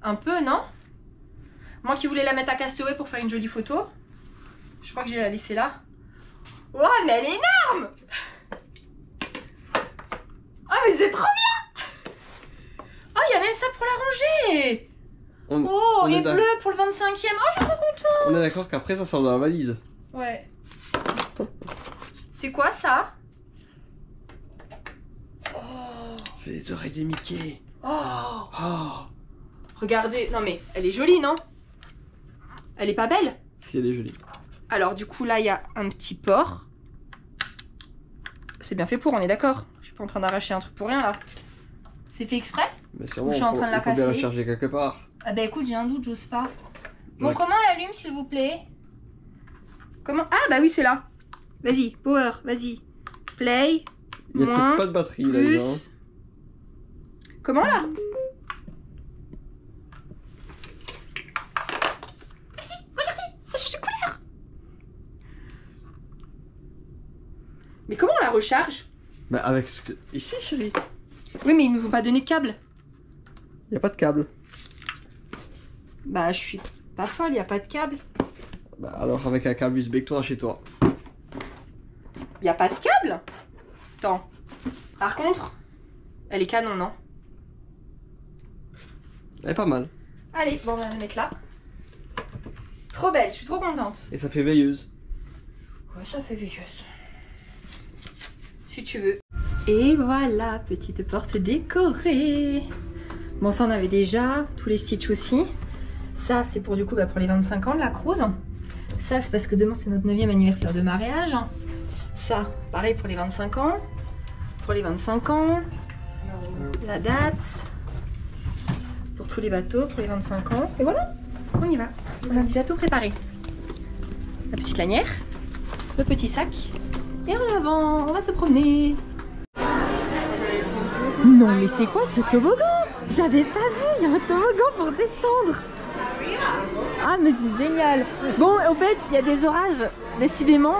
un peu, non? Moi qui voulais la mettre à Castaway pour faire une jolie photo, je crois que je vais la laisser là. Oh, mais elle est énorme! Oh, mais c'est trop bien! Oh, il y a même ça pour la ranger! Oh, on est et bleu pour le 25e. Oh, je suis trop contente! On est d'accord qu'après, ça sort dans la valise. Ouais. C'est quoi ça? C'est les oreilles de Mickey. Oh! Oh, Regardez, non mais elle est jolie, non? Elle est pas belle? si elle est jolie. Alors du coup là il y a un petit port. C'est bien fait pour, on est d'accord? Je suis pas en train d'arracher un truc pour rien là. C'est fait exprès? Mais sûrement, Je suis en train de la il faut bien la casser. charger quelque part. Ah bah écoute, j'ai un doute, j'ose pas. Bon, Ouais. comment on l'allume s'il vous plaît? Comment? Ah bah oui, c'est là. Vas-y, power, vas-y. Play. Il n'y a Moins, peut-être pas de batterie là, plus. hein. Comment là? Vas-y, regardez, ça change de couleur. Mais comment on la recharge? Bah, avec ce que... Ici, chérie. Oui, mais ils nous ont pas donné de câble. Il n'y a pas de câble. Bah, je suis pas folle, y a pas de câble. Bah, alors, avec un câble USB que toi chez toi. Y a pas de câble? Attends. Par contre, elle est canon, non? Elle est pas mal. Allez, bon, on va la mettre là. Trop belle, je suis trop contente. Et ça fait veilleuse. Ouais, ça fait veilleuse. Si tu veux. Et voilà, petite porte décorée. Bon, ça on avait déjà, tous les stitches aussi. Ça, c'est pour du coup pour les 25 ans de la cruise. Ça, c'est parce que demain c'est notre 9e anniversaire de mariage. Ça, pareil pour les 25 ans. Pour les 25 ans. La date. Pour tous les bateaux, pour les 25 ans. Et voilà, on y va. On a déjà tout préparé. La petite lanière, le petit sac. Et en avant, on va se promener. Non, mais c'est quoi ce toboggan? J'avais pas vu, il y a un toboggan pour descendre. Ah, mais c'est génial. Bon, en fait, il y a des orages. Décidément,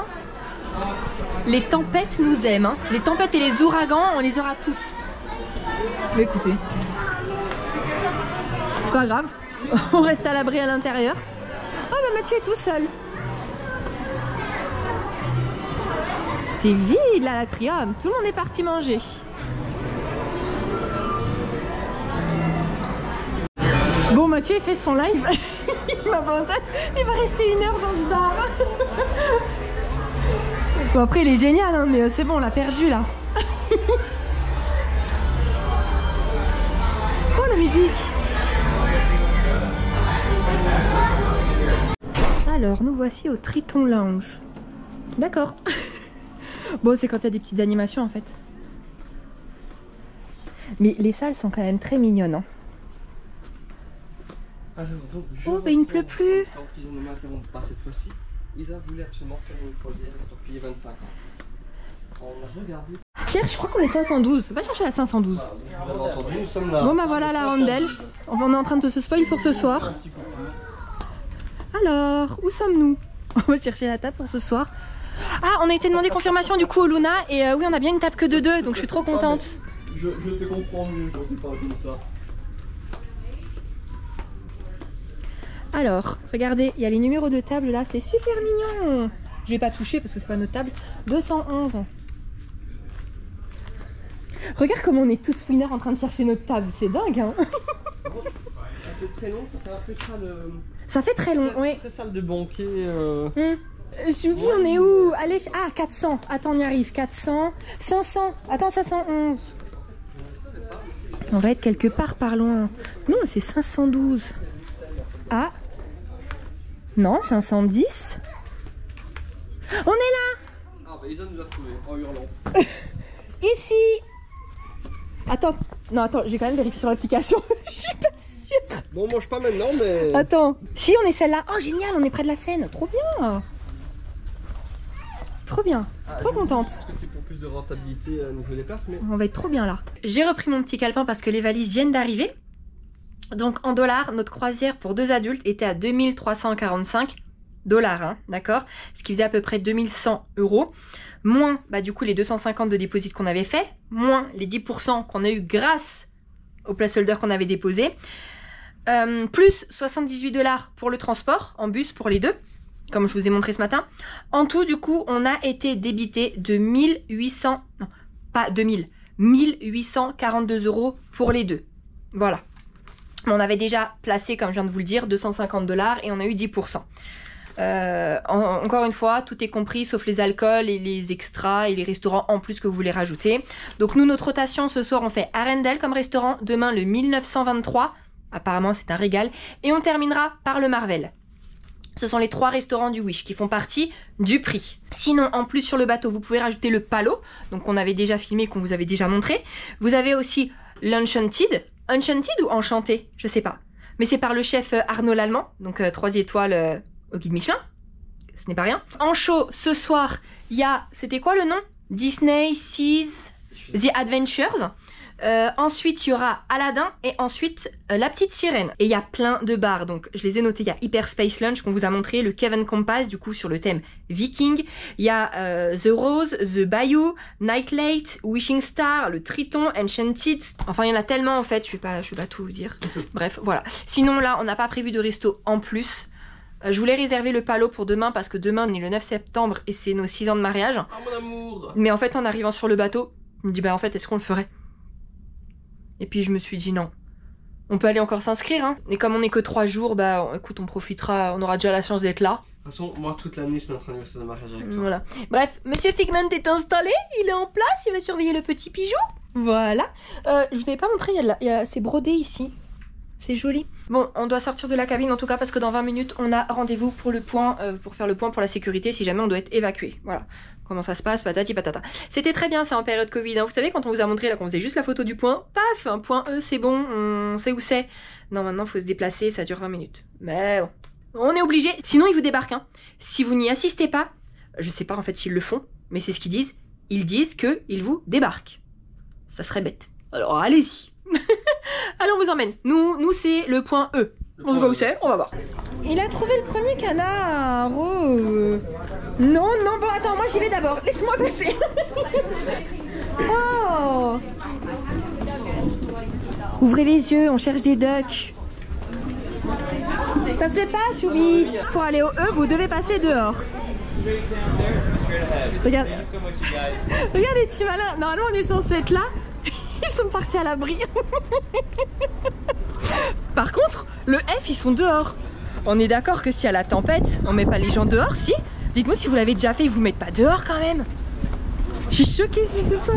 les tempêtes nous aiment. Hein. Les tempêtes et les ouragans, on les aura tous. Mais écoutez, c'est pas grave. On reste à l'abri à l'intérieur. Oh, bah Mathieu est tout seul. C'est vide là, l'atrium. Tout le monde est parti manger. Bon, Mathieu il fait son live. Il m'abandonne. Il va rester 1 heure dans ce bar. Bon, après il est génial, hein, mais c'est bon, on l'a perdu là. musique. Alors, nous voici au Triton Lounge. D'accord. Bon, c'est quand il y a des petites animations en fait. Mais les salles sont quand même très mignonnes. Hein. Alors, donc, Oh, mais il ne pleut plus. Ils ne m'interrompent pas cette fois-ci. Ils ont voulu absolument faire une croisière estampillée 25 ans. On a regardé. Cherche, je crois qu'on est 512. Va chercher la 512. Voilà, donc, vous avez entendu, nous sommes là. Bon, bah voilà la rondelle. On est en train de se spoil pour ce soir. Alors, où sommes-nous? On va chercher la table pour ce soir. Ah, on a été demandé confirmation du coup au Luna. Et oui, on a bien une table que de 2, donc je suis trop contente. Je te comprends mieux quand tu parles comme ça. Alors, regardez, il y a les numéros de table là, c'est super mignon. Je vais pas toucher parce que c'est pas notre table. 211. Regarde comment on est tous fouinards en train de chercher notre table, c'est dingue hein. Ça fait très long, ça fait un peu ça le... Ça fait très long, oui. Très salle de banquet. Je suis où, on est où? Allez, ah 400, attends on y arrive, 400, 500, attends 511. On va être quelque part par loin. Non, c'est 512. Ah non, 510. On est là. Ah bah Isa nous a trouvés en hurlant. Ici. Attends, non attends, je vais quand même vérifier sur l'application. Je suis pas sûre. Bon, on mange pas maintenant, mais... Attends, si on est celle-là. Oh génial, on est près de la Seine, trop bien. Trop bien, trop contente. Parce que c'est pour plus de rentabilité au niveau des places, mais... On va être trop bien là. J'ai repris mon petit calepin parce que les valises viennent d'arriver. Donc en dollars, notre croisière pour 2 adultes était à 2345 dollars, hein, d'accord? Ce qui faisait à peu près 2100 €. Moins, bah du coup, les 250 de dépôt qu'on avait fait, moins les 10% qu'on a eu grâce au placeholder qu'on avait déposé, plus 78 $ pour le transport en bus pour les deux, comme je vous ai montré ce matin. En tout, du coup, on a été débité de 1800, non, pas 2000, 1842 € pour les deux. Voilà. On avait déjà placé, comme je viens de vous le dire, 250 $ et on a eu 10%. Encore une fois, tout est compris sauf les alcools et les extras et les restaurants en plus que vous voulez rajouter. Donc nous, notre rotation ce soir, on fait Arendelle comme restaurant, demain le 1923, apparemment c'est un régal, et on terminera par le Marvel. Ce sont les 3 restaurants du Wish qui font partie du prix. Sinon, en plus sur le bateau, vous pouvez rajouter le Palo, donc qu'on avait déjà filmé, qu'on vous avait déjà montré. Vous avez aussi l'Enchanted. Enchanted ou Enchanté, je sais pas. Mais c'est par le chef Arnaud Lallemand, donc 3 étoiles au guide Michelin. Ce n'est pas rien. En show, ce soir, il y a... C'était quoi le nom? Disney Seas The Adventures. Ensuite, il y aura Aladdin et ensuite La Petite Sirène. Et il y a plein de bars, donc je les ai notés. Il y a Hyper Space Lunch qu'on vous a montré, le Kevin Compass, du coup sur le thème Viking. Il y a The Rose, The Bayou, Night Late, Wishing Star, le Triton, Enchanted. Enfin, il y en a tellement en fait, je vais pas tout vous dire. Bref, voilà. Sinon là, on n'a pas prévu de resto en plus. Je voulais réserver le Palo pour demain parce que demain on est le 9 septembre et c'est nos 6 ans de mariage. Ah mon amour. Mais en fait, en arrivant sur le bateau, je me dis bah en fait, est-ce qu'on le ferait? Et puis je me suis dit non. On peut aller encore s'inscrire, hein. Et comme on n'est que 3 jours, bah écoute, on profitera, on aura déjà la chance d'être là. De toute façon, moi toute l'année c'est notre anniversaire de mariage avec toi. Voilà. Bref, Monsieur Figment est installé, il est en place, il va surveiller le petit Pigeou. Voilà. Je vous avais pas montré, c'est brodé ici. C'est joli. Bon, on doit sortir de la cabine en tout cas parce que dans 20 minutes, on a rendez-vous pour le point, pour faire le point pour la sécurité si jamais on doit être évacué. Voilà. Comment ça se passe, patati patata. C'était très bien ça en période Covid. Hein. Vous savez quand on vous a montré là qu'on faisait juste la photo du point, paf, un point E, c'est bon, on sait où c'est. Non, maintenant faut se déplacer, ça dure 20 minutes. Mais bon, on est obligé. Sinon ils vous débarquent. Hein. Si vous n'y assistez pas, je sais pas en fait s'ils le font, mais c'est ce qu'ils disent. Ils disent que ils vous débarquent. Ça serait bête. Alors allez-y. Allez, on vous emmène. Nous c'est le point E. On sait pas où c'est, on va voir. Il a trouvé le premier canard. Oh. Non, non, bon, attends, moi j'y vais d'abord. Laisse-moi passer. Oh. Ouvrez les yeux, on cherche des ducks. Ça se fait pas, Choubi. Pour aller au E, vous devez passer dehors. Regarde. Regarde les petits malins. Normalement, on est censé être là. Ils sont partis à l'abri. Par contre, le F, ils sont dehors. On est d'accord que si à la tempête, on met pas les gens dehors, si? Dites-moi si vous l'avez déjà fait, ils vous mettent pas dehors quand même. Je suis choquée si c'est ça.